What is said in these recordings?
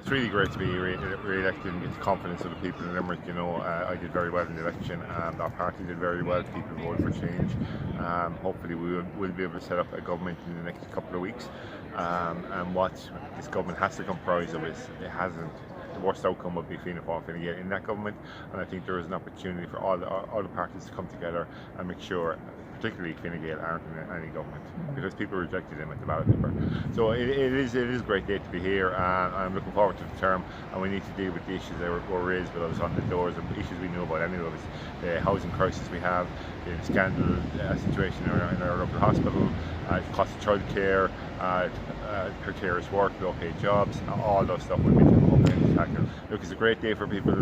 It's really great to be re-elected and get the confidence of the people in Limerick. I did very well in the election, and our party did very well. People voted for change. Hopefully we'll be able to set up a government in the next couple of weeks. And what this government has to comprise of is it hasn't. The worst outcome would be Fianna Fáil Fine Gael in that government, and I think there is an opportunity for all the parties to come together and make sure, particularly Fine Gael, aren't in any government because people rejected them at the ballot paper. So it is a great day to be here, and I'm looking forward to the term. And we need to deal with the issues that were raised with us on the doors, and issues we know about anyway. The housing crisis we have, the scandal situation in our local hospital, cost of childcare, precarious work, low-paid jobs, all those stuff will be tackle. Look, it's a great day for people.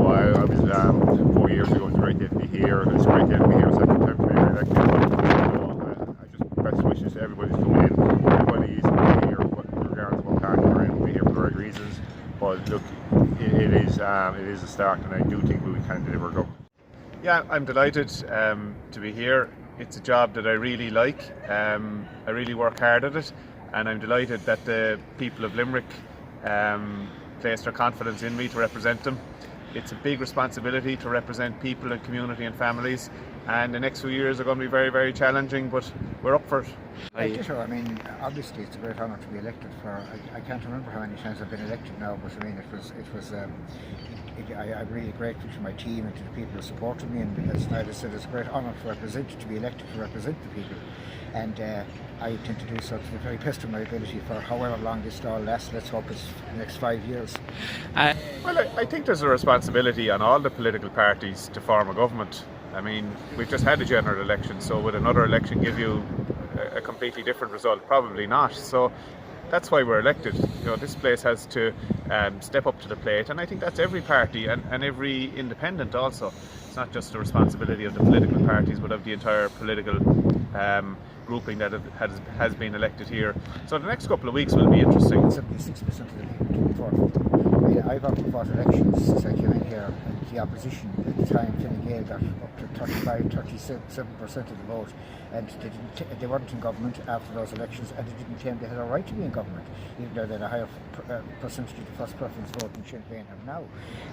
I was 4 years ago. It's a great day to be here. It's a great day to be here. Second time to be elected. I just best wishes to everybody who's coming in. Everybody is here, regardless of what party we're in. We're here for the right reasons. But look, it is a start, and I do think we can deliver a government. Yeah, I'm delighted to be here. It's a job that I really like. I really work hard at it, and I'm delighted that the people of Limerick placed their confidence in me to represent them. It's a big responsibility to represent people and community and families, and the next few years are going to be very, very challenging, but we're up for it. I mean, obviously it's a great honour to be elected for. I can't remember how many times I've been elected now, but I mean, I'm really grateful to my team and to the people who supported me, and as Dail said, it's a great honour to be elected to represent the people, and I intend to do so to the very best of my ability for however long this all lasts. Let's hope it's the next 5 years. Well, I think there's a responsibility on all the political parties to form a government. I mean, we've just had a general election, so would another election give you a completely different result? Probably not. So that's why we're elected. This place has to step up to the plate, and I think that's every party and every independent also. It's not just the responsibility of the political parties, but of the entire political grouping that has been elected here. So the next couple of weeks will be interesting. 76% of the people to vote. I mean, I've often fought elections since I came in here, and the opposition at the time, Fine Gael, got up to 37% of the vote, and they weren't in government after those elections, and they didn't claim they had a right to be in government, even though they had a higher percentage of the first preference vote than Sinn Féin have now.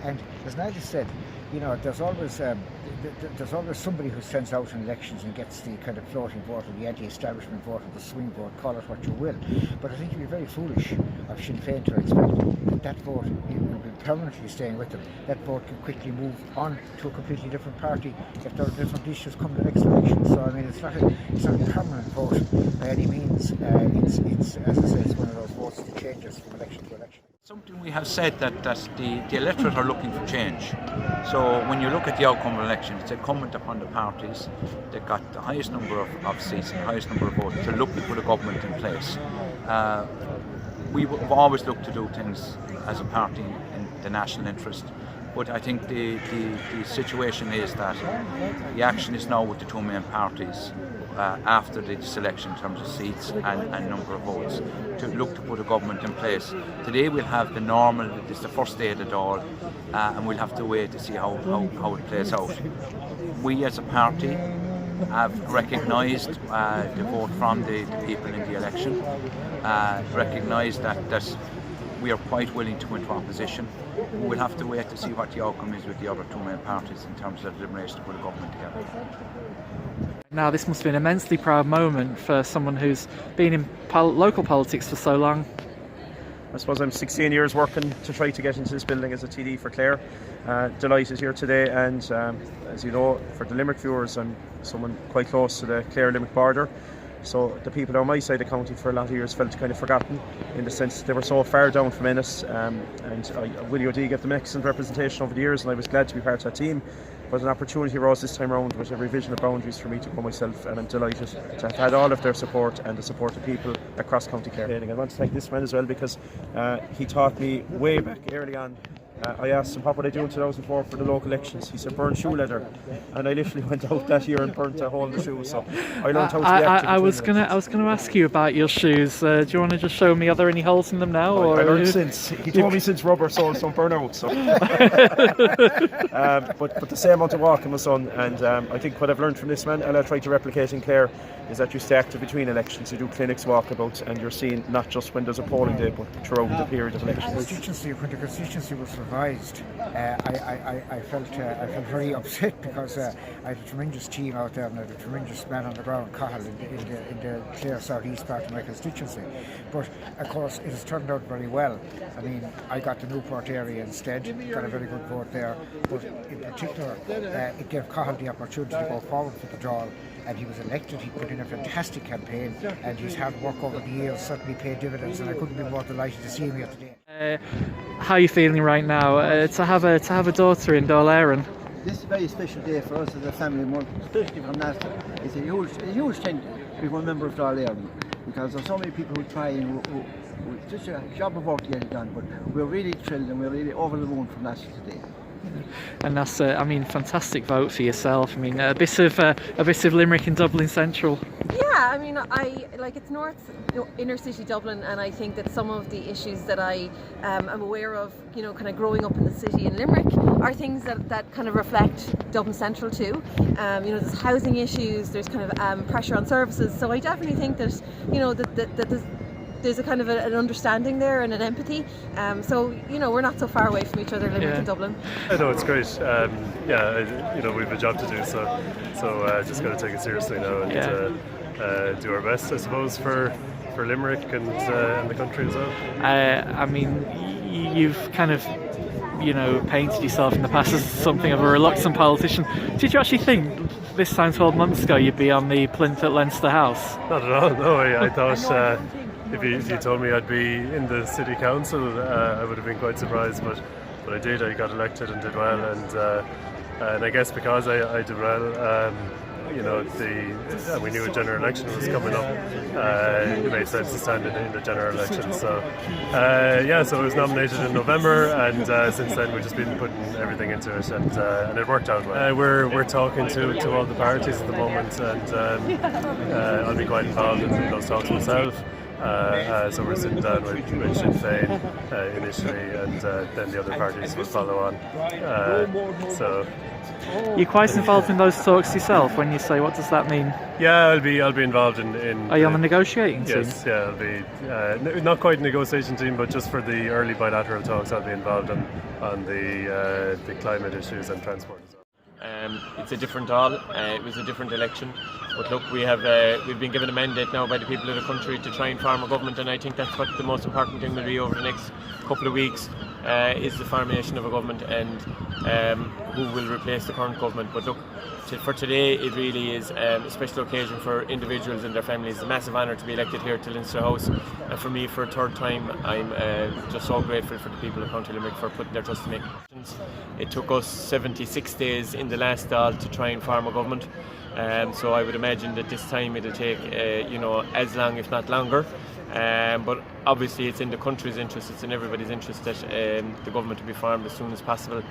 And as Nigel said, there's always somebody who stands out in elections and gets the kind of floating vote or the anti-establishment vote or the swing vote, call it what you will. But I think it'd be very foolish of Sinn Féin to expect that vote will be permanently staying with them. That vote can quickly move on to a completely different party if there are different issues come the next election. So I mean, it's not a permanent vote by any means. It's as I say, it's one of those votes that changes from election to election. Something we have said that the electorate are looking for change. So when you look at the outcome of election, it's incumbent upon the parties that got the highest number of seats and the highest number of votes to look to put a government in place. We've always looked to do things as a party in the national interest, but I think the situation is that the action is now with the two main parties after this election in terms of seats and number of votes to look to put a government in place. Today we'll have the normal, it's the first day of the Dail, and we'll have to wait to see how it plays out. We as a party have recognised the vote from the people in the election, recognised that we are quite willing to go into opposition. We'll have to wait to see what the outcome is with the other two main parties in terms of the deliberation to put a government together. Now, this must be an immensely proud moment for someone who's been in local politics for so long. I suppose I'm 16 years working to try to get into this building as a TD for Clare. Delighted here today, and as you know, for the Limerick viewers, I'm someone quite close to the Clare-Limerick border. So the people on my side of the county for a lot of years felt kind of forgotten, in the sense they were so far down from Ennis, and Willie O'D gave them excellent representation over the years, and I was glad to be part of that team. But an opportunity arose this time around with a revision of boundaries for me to go myself, and I'm delighted to have had all of their support and the support of people across County Clare. I want to thank this man as well, because he taught me way back early on I asked him what would I do in 2004 for the local elections. He said burn shoe leather, and I literally went out that year and burnt a hole in the shoe. So I learned how to be active. I was gonna ask you about your shoes. Do you want to just show me? Are there any holes in them now? I learned since. He told me since rubber soles don't burn out. So, but the same amount of walking was done, and I think what I've learned from this man, and I'll try to replicate in Clare, is that you stay active between elections. You do clinics, walkabouts, and you're seen not just when there's a polling day, but throughout the period of elections. When the constituency was revised, I felt very upset because I had a tremendous team out there and I had a tremendous man on the ground, Cahill, in the Clare South East part of my constituency. But of course, it has turned out very well. I mean, I got the Newport area instead, got a very good vote there. But in particular, it gave Cahill the opportunity to go forward for the Dail. And he was elected. He put in a fantastic campaign, and his hard work over the years certainly paid dividends. And I couldn't be more delighted to see him here today. How are you feeling right now to have a daughter in Dail Éireann? This is a very special day for us as a family, especially from that. It's a huge thing to be one member of Dail Éireann, because there's so many people who try and who just a job of work to get it done. But we're really thrilled and we're really over the moon from that today. And that's fantastic vote for yourself. I mean, a bit of Limerick and Dublin Central. Yeah, I mean, it's north, inner city Dublin, and I think that some of the issues that I am aware of, kind of growing up in the city in Limerick, are things that kind of reflect Dublin Central too. There's housing issues, there's kind of pressure on services. So I definitely think that that there's a kind of an understanding there and an empathy. We're not so far away from each other, Limerick and Dublin. I know it's great. We have a job to do, so just got to take it seriously now and do our best, I suppose, for Limerick and the country as well. I mean, you've kind of painted yourself in the past as something of a reluctant politician. Did you actually think this time 12 months ago you'd be on the plinth at Leinster House? Not at all. No, I thought. If you told me I'd be in the city council, I would have been quite surprised. But I did. I got elected and did well, and I guess because I did well, we knew a general election was coming up. It made sense to stand in the general election. So so I was nominated in November, and since then we've just been putting everything into it, and it worked out well. We're talking to all the parties at the moment, and I'll be quite involved in those talks myself. So we're sitting down with Sinn Féin initially, and then the other parties will follow on. You're quite involved in those talks yourself. When you say, what does that mean? Yeah, I'll be involved in. Are you on the negotiating team? Yes, yeah, I'll be not quite a negotiation team, but just for the early bilateral talks, I'll be involved on the climate issues and transport as well. It's a different Dáil. It was a different election, but look, we've been given a mandate now by the people of the country to try and form a government, and I think that's what the most important thing will be over the next couple of weeks, is the formation of a government and who will replace the current government. But look, for today, it really is a special occasion for individuals and their families. It's a massive honour to be elected here to Leinster House, and for me, for a third time, I'm just so grateful for the people of County Limerick for putting their trust in me. It took us 76 days in the last Dáil to try and form a government, so I would imagine that this time it'll take as long, if not longer. But obviously it's in the country's interest, it's in everybody's interest that the government will be formed as soon as possible.